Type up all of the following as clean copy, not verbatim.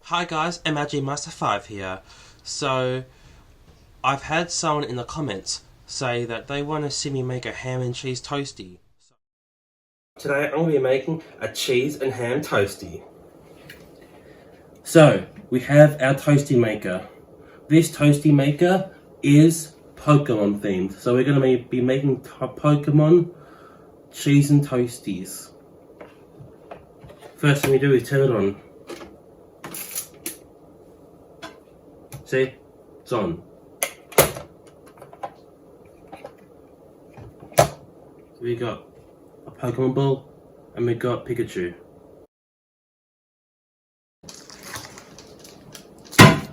Hi guys, MLG Master 5 here. So, I've had someone in the comments say that they want to see me make a ham and cheese toastie. Today I'm going to be making a cheese and ham toastie. So, we have our toastie maker. This toastie maker is Pokemon themed. So we're going to be making Pokemon cheese and toasties. First thing we do is turn it on. See? It's on. We got a Pokemon ball and we got Pikachu.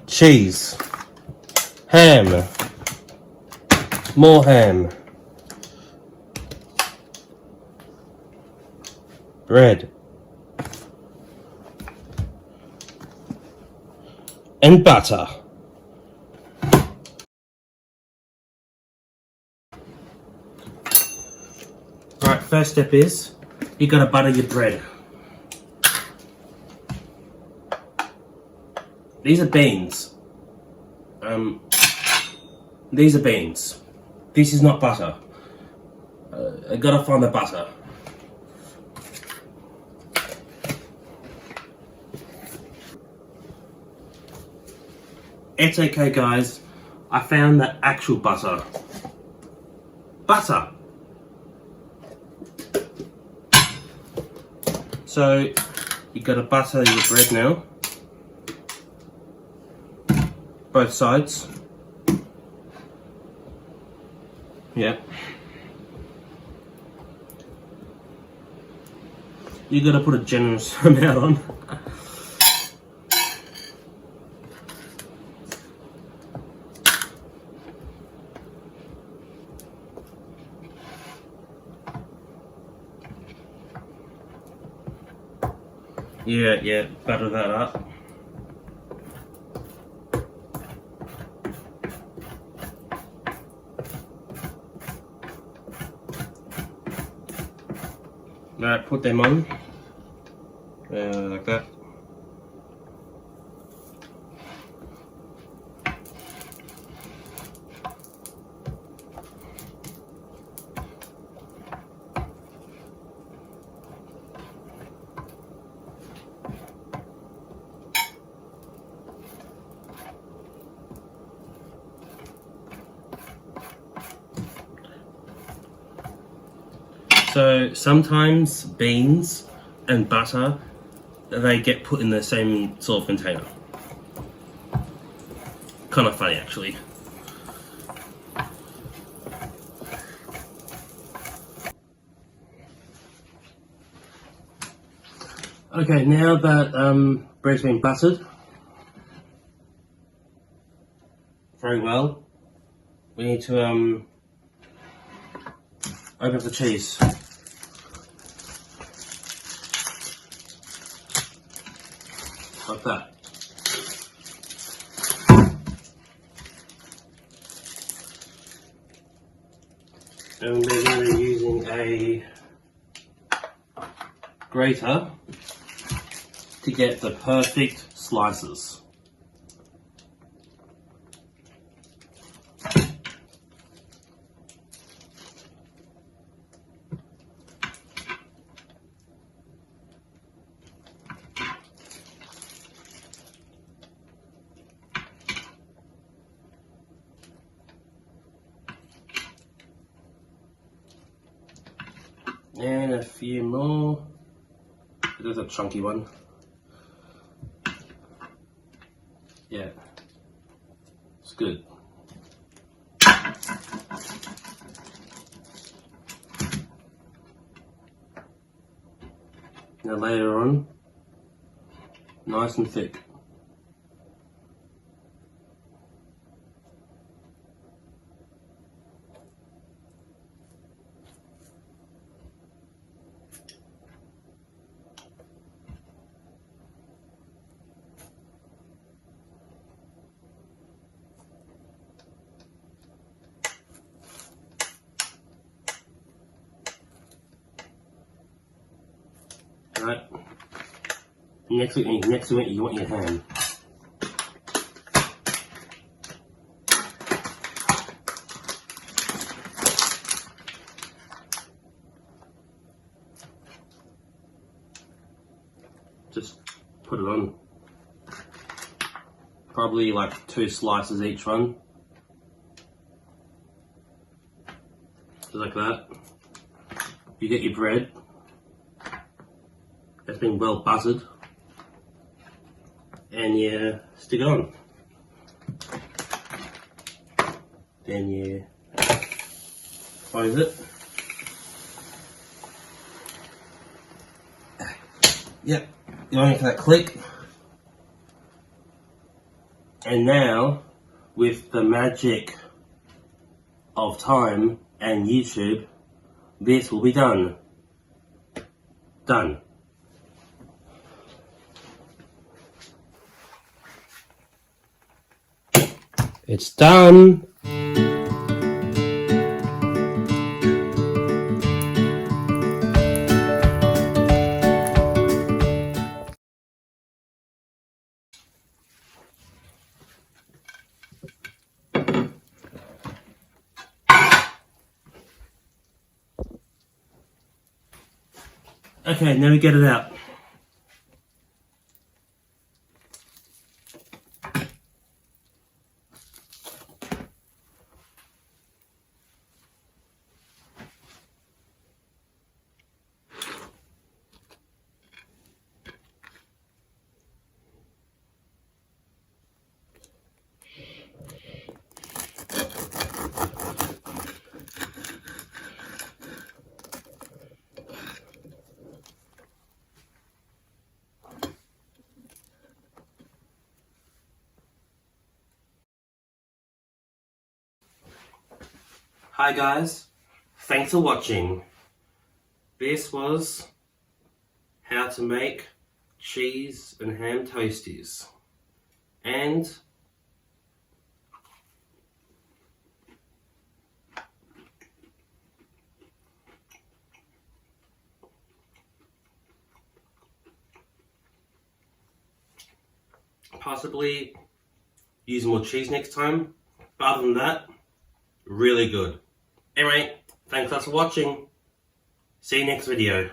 Cheese. Ham. More ham. Bread. And butter. Right, first step is you gotta butter your bread. These are beans. These are beans. This is not butter. I gotta find the butter. It's okay guys, I found the actual butter. Butter! So, you gotta butter your bread now. Both sides. Yeah. You gotta put a generous amount on. Yeah, butter that up. Right, put them on. Like that. So sometimes beans and butter, they get put in the same sort of container. Kind of funny actually. Okay, now that bread's been buttered very well, we need to open up the cheese. Like that. And we're going to be using a grater to get the perfect slices. And a few more. There's a chunky one. Yeah, it's good. Now later on, nice and thick. Right. Next to it, you want your ham. just put it on. Probably like 2 slices each one. Just like that. You get your bread. It's been well buttered. And you stick it on. Then you close it. Yep, you're waiting for that click. And now, with the magic of time and YouTube, this will be done. Done. It's done. Okay, now we get it out. Hi guys, thanks for watching. This was how to make cheese and ham toasties. And possibly use more cheese next time. But other than that, really good. Anyway, thanks for watching. See you next video.